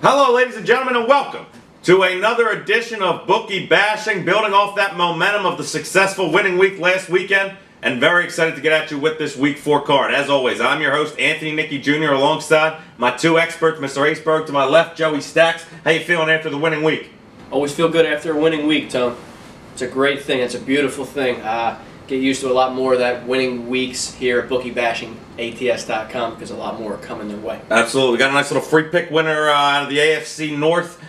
Hello, ladies and gentlemen, and welcome to another edition of Bookie Bashing, building off that momentum of the successful winning week last weekend, and very excited to get at you with this Week 4 card. As always, I'm your host, Anthony Nicky Jr., alongside my two experts, Mr. Aceberg to my left, Joey Stacks. How you feeling after the winning week? Always feel good after a winning week, Tom. It's a great thing. It's a beautiful thing. Get used to a lot more of that winning weeks here at BookieBashingATS.com because a lot more are coming their way. Absolutely. We got a nice little free pick winner out of the AFC North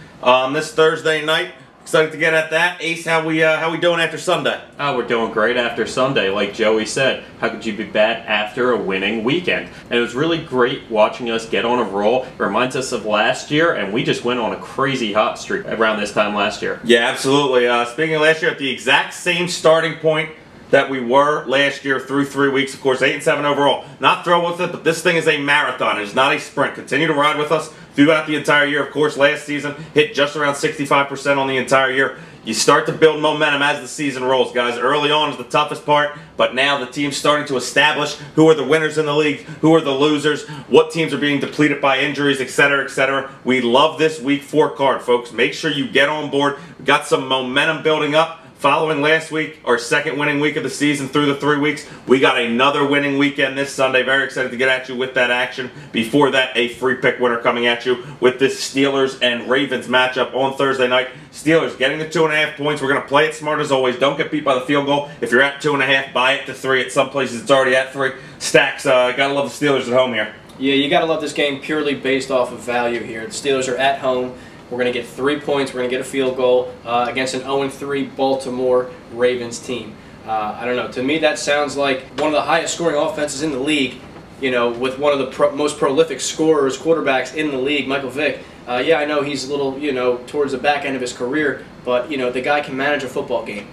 this Thursday night. Excited to get at that. Ace, how we doing after Sunday? Oh, we're doing great after Sunday. Like Joey said, how could you be bad after a winning weekend? And it was really great watching us get on a roll. It reminds us of last year, and we just went on a crazy hot streak around this time last year. Yeah, absolutely. Speaking of last year, at the exact same starting point that we were last year through 3 weeks. Of course, 8-7 overall. Not thrilled with it, but this thing is a marathon. It is not a sprint. Continue to ride with us throughout the entire year. Of course, last season hit just around 65% on the entire year. You start to build momentum as the season rolls, guys. Early on is the toughest part, but now the team's starting to establish who are the winners in the league, who are the losers, what teams are being depleted by injuries, etc., etc. We love this Week 4 card, folks. Make sure you get on board. We got some momentum building up. Following last week, our second winning week of the season through the 3 weeks, we got another winning weekend this Sunday. Very excited to get at you with that action. Before that, a free pick winner coming at you with this Steelers and Ravens matchup on Thursday night. Steelers getting the 2.5 points. We're going to play it smart as always. Don't get beat by the field goal. If you're at 2.5, buy it to 3. At some places, it's already at 3. Stacks, gotta love the Steelers at home here. Yeah, you gotta love this game purely based off of value here. The Steelers are at home. We're going to get 3 points. We're going to get a field goal against an 0-3 Baltimore Ravens team. I don't know. To me, that sounds like one of the highest scoring offenses in the league, you know, with one of the most prolific scorers, quarterbacks in the league, Michael Vick. Yeah, I know he's a little, you know, towards the back end of his career, but, you know, the guy can manage a football game.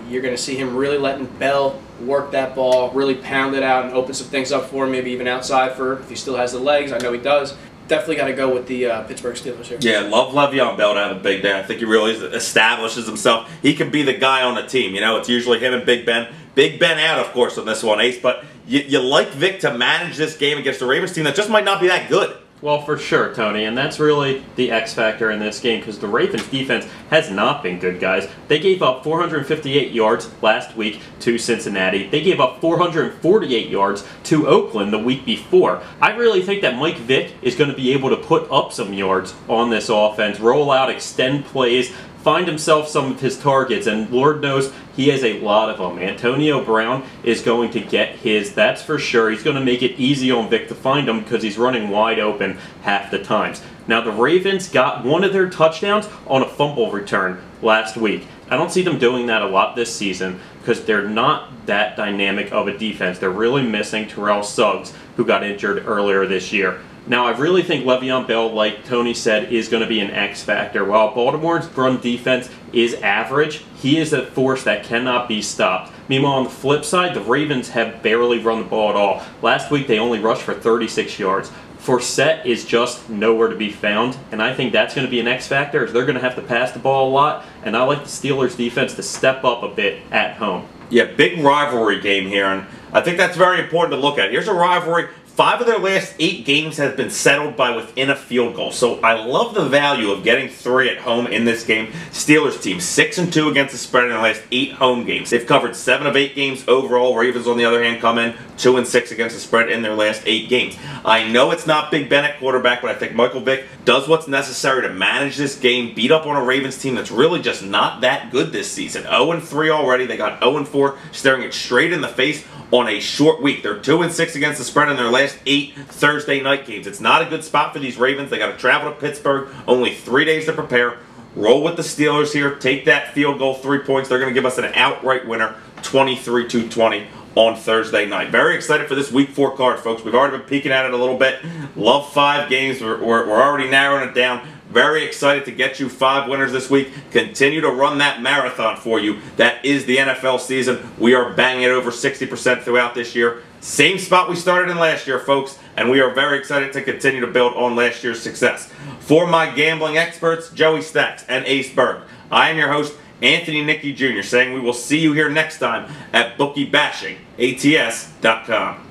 You're going to see him really letting Bell work that ball, really pound it out and open some things up for him, maybe even outside for if he still has the legs. I know he does. Definitely got to go with the Pittsburgh Steelers here. Yeah, love Le'Veon Bell to have a big day. I think he really establishes himself. He can be the guy on the team. You know, it's usually him and Big Ben. Big Ben out, of course, on this one, Ace. But you like Vic to manage this game against the Ravens team that just might not be that good. Well, for sure, Tony, and that's really the X factor in this game because the Ravens defense has not been good, guys. They gave up 458 yards last week to Cincinnati. They gave up 448 yards to Oakland the week before. I really think that Mike Vick is going to be able to put up some yards on this offense, roll out, extend plays, find himself some of his targets, and Lord knows he has a lot of them. Antonio Brown is going to get his, that's for sure. He's going to make it easy on Vic to find him because he's running wide open half the times. Now, the Ravens got one of their touchdowns on a fumble return last week. I don't see them doing that a lot this season because they're not that dynamic of a defense. They're really missing Terrell Suggs, who got injured earlier this year. Now, I really think Le'Veon Bell, like Tony said, is going to be an X factor. While Baltimore's run defense is average, he is a force that cannot be stopped. Meanwhile, on the flip side, the Ravens have barely run the ball at all. Last week, they only rushed for 36 yards. Forsett is just nowhere to be found, and I think that's going to be an X factor, as they're going to have to pass the ball a lot, and I like the Steelers' defense to step up a bit at home. Yeah, big rivalry game here, and I think that's very important to look at. Here's a rivalry. 5 of their last 8 games have been settled by within a field goal. So I love the value of getting 3 at home in this game. Steelers team 6-2 against the spread in their last 8 home games. They've covered 7 of 8 games overall. Ravens, on the other hand, come in 2-6 against the spread in their last 8 games. I know it's not Big Ben at quarterback, but I think Michael Vick does what's necessary to manage this game, beat up on a Ravens team that's really just not that good this season. 0-3 already. They got 0-4, staring it straight in the face on a short week. They're 2-6 against the spread in their last 8 Thursday night games. It's not a good spot for these Ravens. They got to travel to Pittsburgh, only 3 days to prepare. Roll with the Steelers here. Take that field goal, 3 points. They're going to give us an outright winner, 23-20 on Thursday night. Very excited for this Week 4 card, folks. We've already been peeking at it a little bit. Love 5 games. We're already narrowing it down. Very excited to get you 5 winners this week. Continue to run that marathon for you. That is the NFL season. We are banging it over 60% throughout this year. Same spot we started in last year, folks, and we are very excited to continue to build on last year's success. For my gambling experts, Joey Stacks and Ace Berg, I am your host, Anthony Nicky Jr., saying we will see you here next time at BookieBashingATS.com.